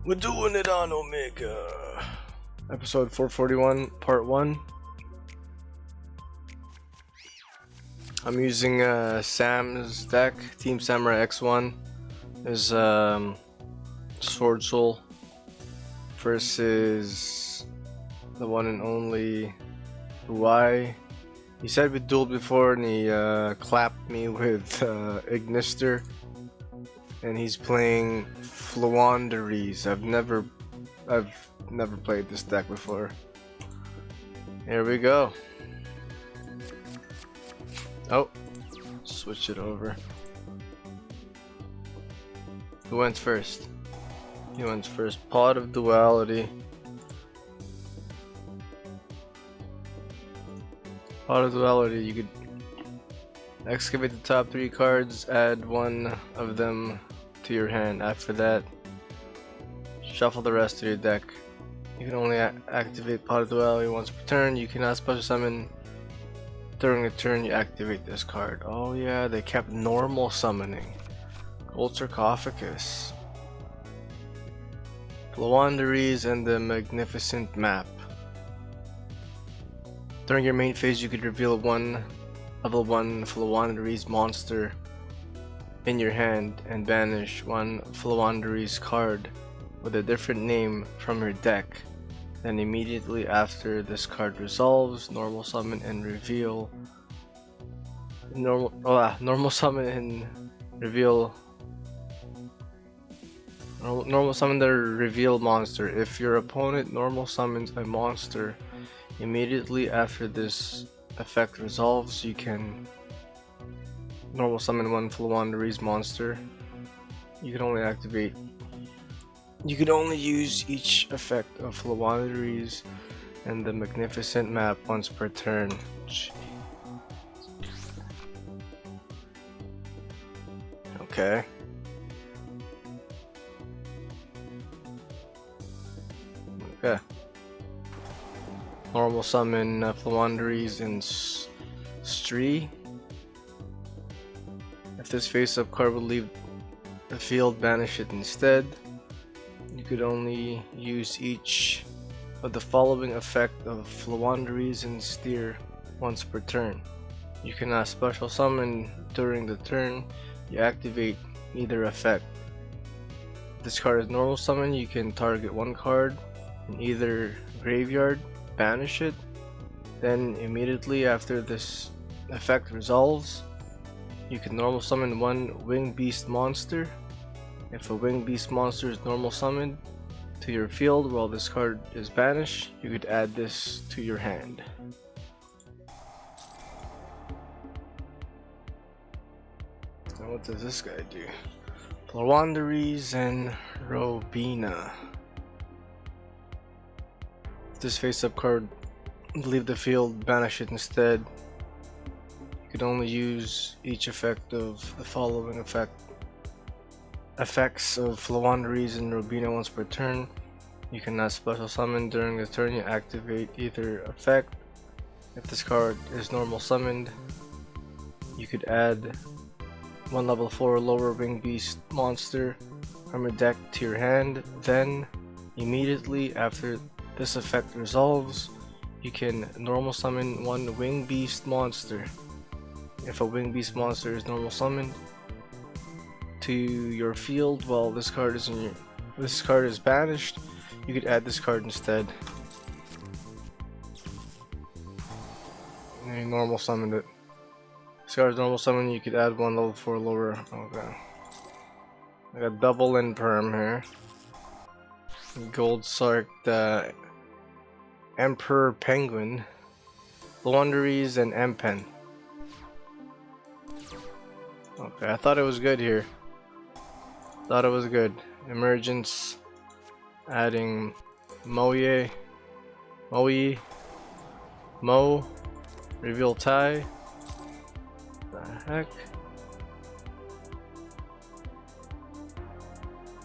We're doing it on Omega. Episode 441, part 1. I'm using Sam's deck, Team Samurai X1. Is SWORDSOUL versus the one and only Lui. He said we dueled before and he clapped me with Ignister. And he's playing FLOOWANDEREEZE. I've never played this deck before. Here we go. Oh, switch it over. Who went first? He went first. Pot of Duality. Pot of Duality. You could excavate the top 3 cards, add one of them to your hand. After that, shuffle the rest of your deck. You can only activate Pot of Duality once per turn. You cannot special summon during the turn you activate this card. Oh yeah, they kept normal summoning. Gold Sarcophagus, FLOOWANDEREEZE, and the Magnificent Map. During your main phase, you could reveal one level 1 FLOOWANDEREEZE monster in your hand and banish one FLOOWANDEREEZE card with a different name from your deck. Then immediately after this card resolves, normal summon and reveal normal summon the reveal monster. If your opponent normal summons a monster immediately after this effect resolves, you can normal summon one FLOOWANDEREEZE monster. You can only use each effect of FLOOWANDEREEZE and the Magnificent Map once per turn. Okay. Okay. Normal summon FLOOWANDEREEZE in Stree. If this face-up card would leave the field, banish it instead. You could only use each of the following effect of FLOOWANDEREEZE and Steer once per turn. You cannot special summon during the turn you activate either effect. If this card is normal summon, you can target one card in either graveyard, banish it, then immediately after this effect resolves, you can normal summon one Winged Beast monster. If a Winged Beast monster is normal summoned to your field while this card is banished, you could add this to your hand. Now what does this guy do? FLOOWANDEREEZE and Robina. If this face-up card leave the field, banish it instead. You can only use each effect of the following effects of FLOOWANDEREEZE and Robina once per turn. You cannot special summon during the turn you activate either effect. If this card is normal summoned, you could add one level 4 lower Winged Beast monster from your deck to your hand. Then immediately after this effect resolves, you can normal summon one Winged Beast monster. If a Winged Beast monster is normal summoned to your field while this card is banished, you could add this card instead. And you normal summoned it. This card is normal summoned, you could add one level 4 lower. Okay. I got double in perm here. Gold Sark, the Emperor Penguin, FLOOWANDEREEZE, and M-Pen. Okay, I thought it was good here. Thought it was good. Emergence, adding Mo, reveal Tai. The heck?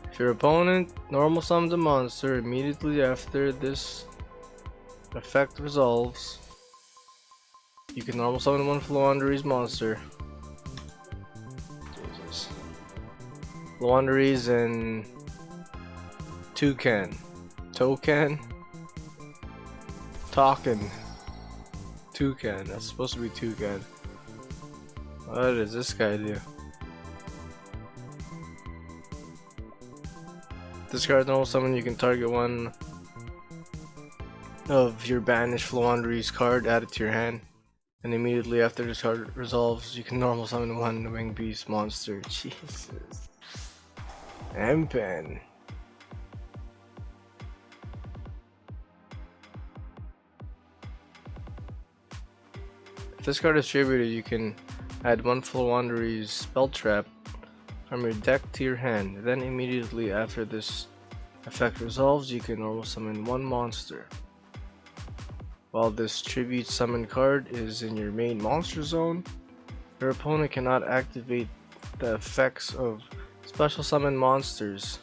If your opponent normal summons a monster immediately after this effect resolves, you can normal summon one FLOOWANDEREEZE monster. Jesus. FLOOWANDEREEZE and Toucan. Toucan? Talkin. Toucan. That's supposed to be Toucan. What does this guy do? Discard normal summon, you can target one of your banished Floowandereeze card, add it to your hand, and immediately after this card resolves, you can normal summon one winged beast monster. Jesus. M-Pen. If this card is distributed, you can add one Floowandereeze spell trap from your deck to your hand. Then immediately after this effect resolves, you can normal summon one monster. While this tribute summon card is in your main monster zone, your opponent cannot activate the effects of special summon monsters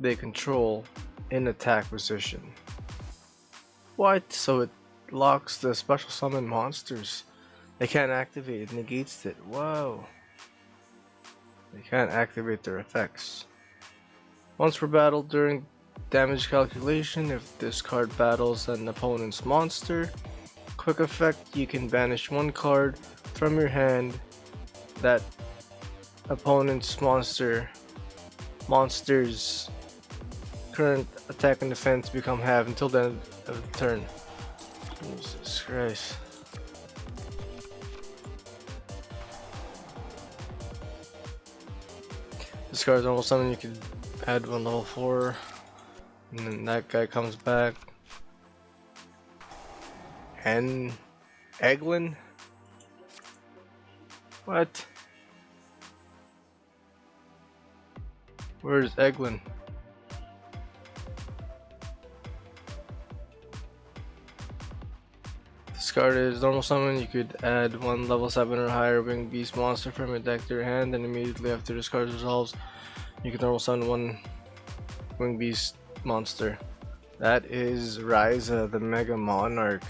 they control in attack position. What? So it locks the special summon monsters. They can't activate it, negates it. Whoa. They can't activate their effects. Once per battle during damage calculation, if this card battles an opponent's monster, quick effect, you can banish one card from your hand. That opponent's monster's current attack and defense become half until the end of the turn. Jesus Christ. This card's normal summon, you can add one level 4, and then that guy comes back. And Eglin? What? Where's Eglin? This card is normal summon, you could add one level 7 or higher winged beast monster from your deck to your hand, and immediately after this card resolves, you can normal summon one winged beast monster. That is Ryza, the Mega Monarch.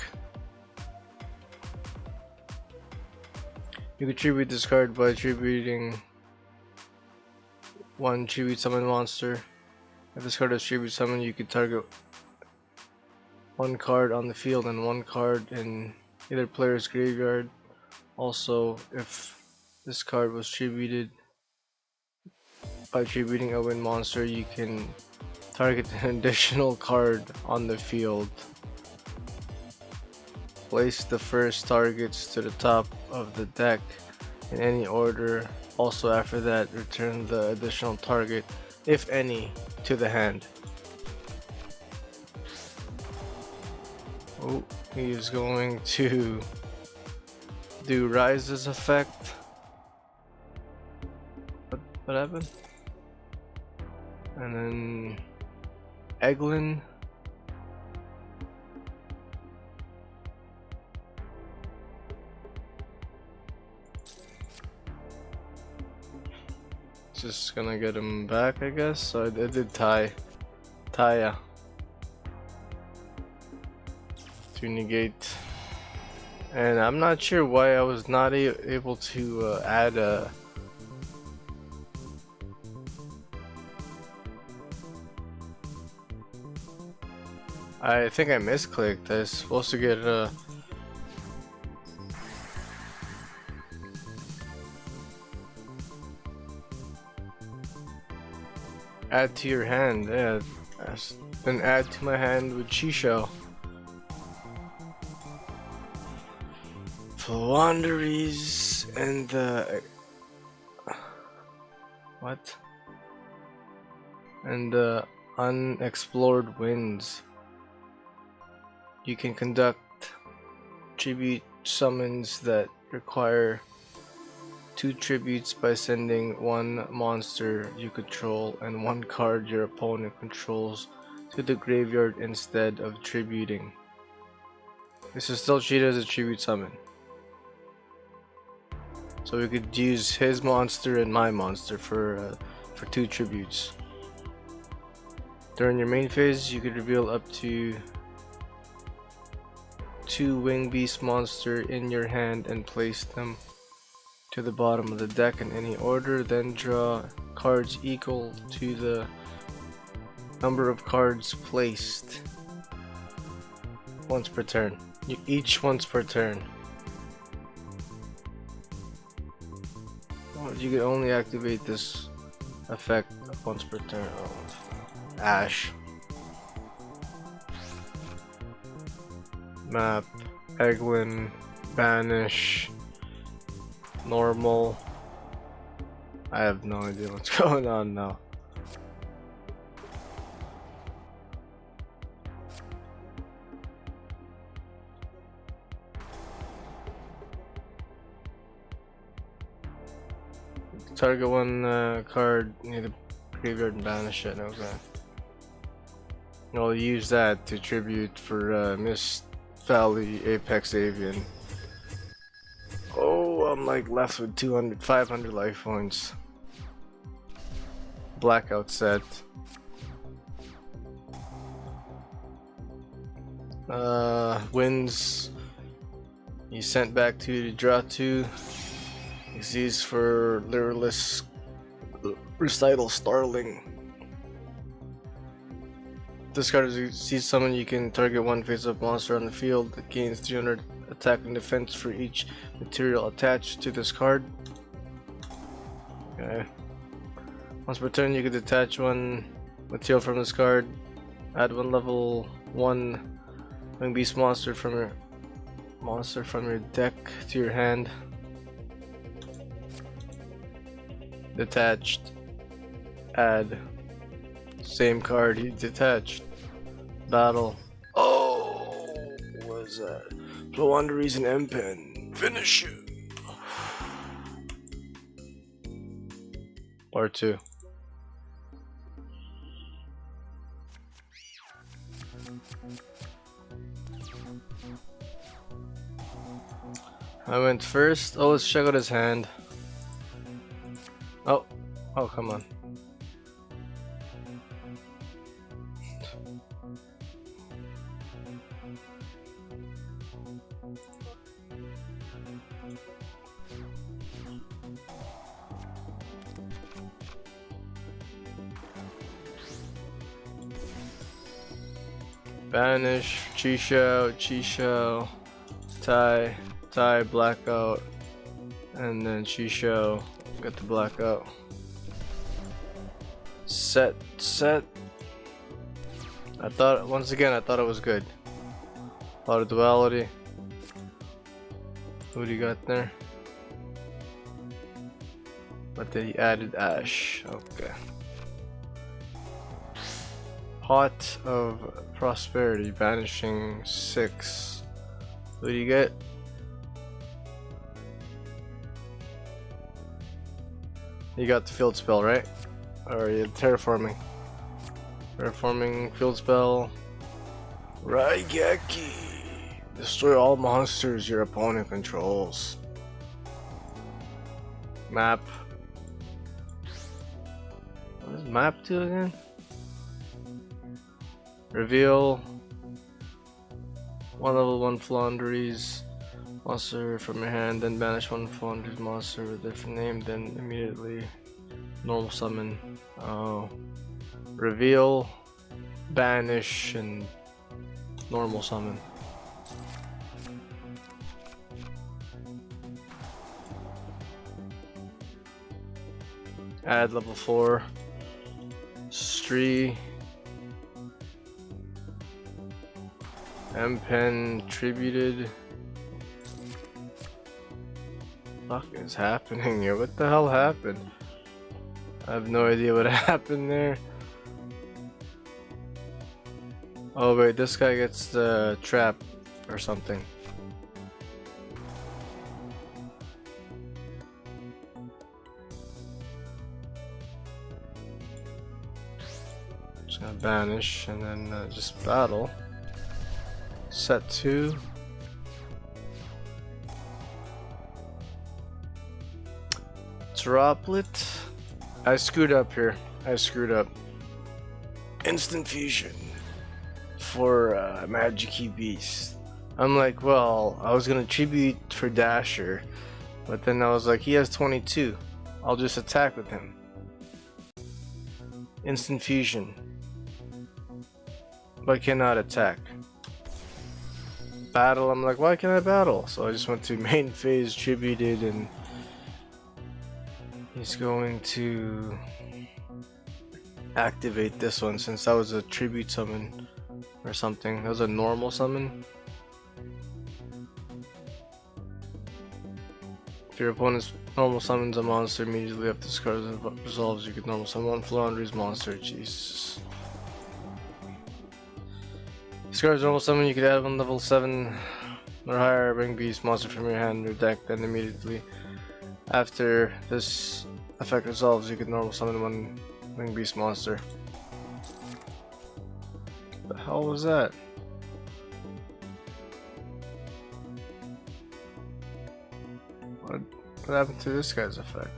You can tribute this card by tributing one tribute summon monster. If this card is tribute summon, you can target one card on the field and one card in either player's graveyard. Also, if this card was tributed by tributing a wind monster, you can target an additional card on the field. Place the first targets to the top of the deck in any order. Also after that, return the additional target, if any, to the hand. Oh, he is going to do Rise's effect. What happened? And then Eglin. Just gonna get him back, I guess. So I did Taya to negate, and I'm not sure why I was not able to add a I think I misclicked. I was supposed to get a add to your hand, yeah. Then add to my hand with Yugioh. Floowandereeze and the what? And the unexplored winds. You can conduct tribute summons that require 2 tributes by sending one monster you control and one card your opponent controls to the graveyard instead of tributing. This is still treated as a tribute summon. So we could use his monster and my monster for 2 tributes. During your main phase, you could reveal up to 2 winged beast monster in your hand and place them to the bottom of the deck in any order. Then draw cards equal to the Number of cards placed. Once per turn. Each once per turn. Oh, you can only activate this effect once per turn. Oh, Ash. Map. Egwin. Banish. Normal. I have no idea what's going on now. Target one card near the graveyard and banish it. Okay. I'll use that to tribute for Mist Valley Apex Avian. Oh, I'm like left with 500 life points. Blackout set. Wins. You sent back 2 to draw 2. Xyz for Lyralist Recital Starling. This card is Xyz summon. You can target one face-up monster on the field that gains 300 attack and defense for each material attached to this card. Okay. Once per turn, you can detach one material from this card. Add one level 1 wing beast monster from your deck to your hand. Detached. Add. Same card he detached. Battle. Oh, what is that? Floowandereeze and M-Pen. Finish him. Part 2. I went first. Oh, let's check out his hand. Oh, come on. Banish, Yugioh, tie, blackout, and then Yugioh, got the blackout. Set. I thought it was good. A lot of duality. What do you got there? But then he added Ash. Okay. Pot of Prosperity, banishing 6. What do you get? You got the field spell, right? Or you terraforming? Terraforming field spell. Raigeki. Destroy all monsters your opponent controls. Map. What does map do again? Reveal. 1 level 1 Floowandereeze monster from your hand, then banish 1 Floowandereeze monster with a different name, then immediately normal summon. Oh. Reveal, banish, and normal summon. Add level 4. Stree. M-Pen tributed. What is happening here? What the hell happened? I have no idea what happened there. Oh wait, this guy gets the trap or something. Just gonna banish and then just battle. Set 2. Droplet. I screwed up here. Instant fusion for Magic-y Beast. I'm like, well, I was gonna tribute for Dasher, but then I was like, he has 22. I'll just attack with him. Instant fusion. but cannot attack. Battle, I'm like, why can't I battle? So I just went to main phase, tributed, and he's going to activate this one since that was a tribute summon or something. That was a normal summon. If your opponent's normal summons a monster immediately after this card resolves, you can normal summon one Floowandereeze monster. Jesus. This card's normal summon, you could add one level 7 or higher Wing Beast monster from your hand or deck, then immediately after this effect resolves, you can normal summon one Wing Beast monster. The hell was that? What happened to this guy's effect?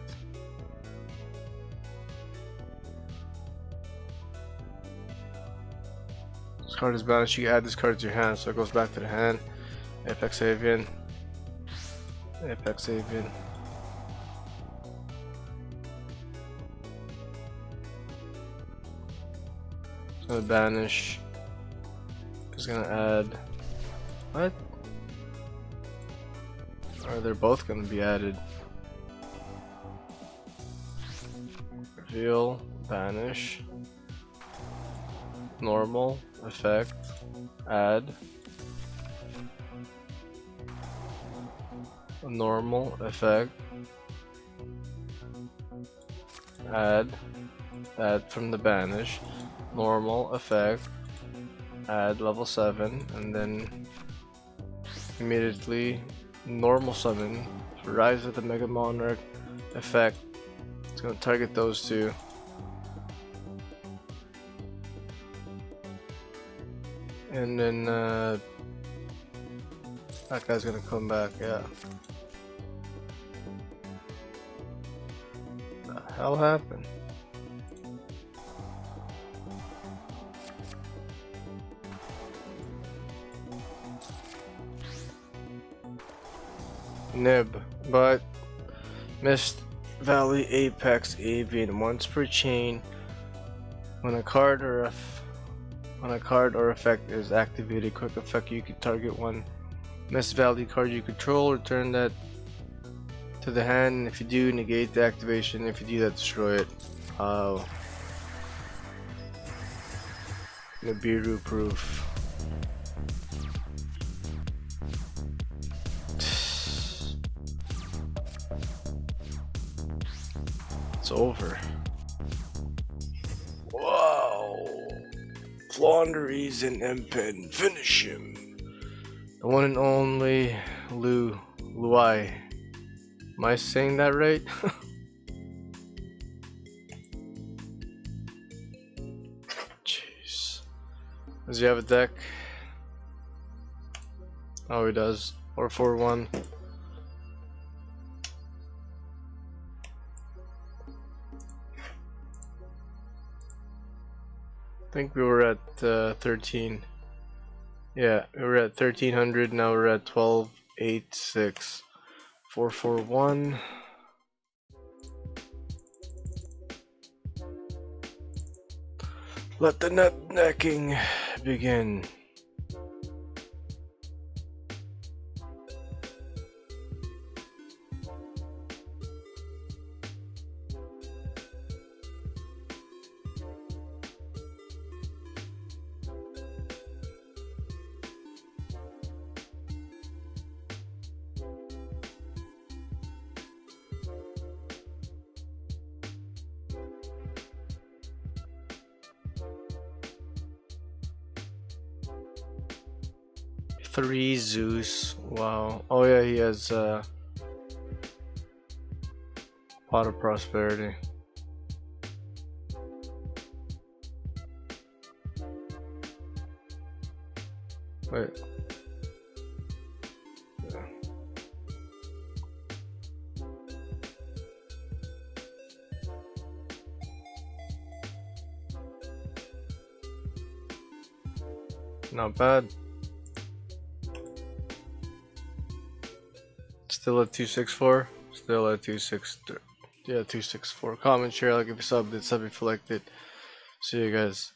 This card is banished, you add this card to your hand, so it goes back to the hand. Apex Avian. Apex Avian. It's gonna banish. It's gonna add. What? Or they're both gonna be added. Reveal, banish, normal, effect, add, normal, effect, add from the banish, normal, effect, add level 7, and then immediately normal summon, Rise of the Mega Monarch effect. It's gonna target those two. And then that guy's gonna come back, yeah. What the hell happened? Nib, but Mist Valley Apex Avian once per chain. When a card or effect is activated, quick effect, you can target one Mist Valley card you control, return that to the hand, and if you do, negate the activation. If you do that, destroy it. Nibiru proof. It's over. Wow. Floowandereeze and Empen. Finish him. The one and only Lui. Am I saying that right? Jeez. Does he have a deck? Oh, he does. Or 4-1. I think we were at 13. Yeah, we were at 1300. Now we're at 1286. 441. Let the net necking begin. Three Zeus. Wow. Oh yeah, he has Pot of Prosperity. Wait. Yeah. Not bad. Still at 264. Still at 264. Yeah, 264. Comment, share, like if you subbed it, sub if you liked it. See you guys.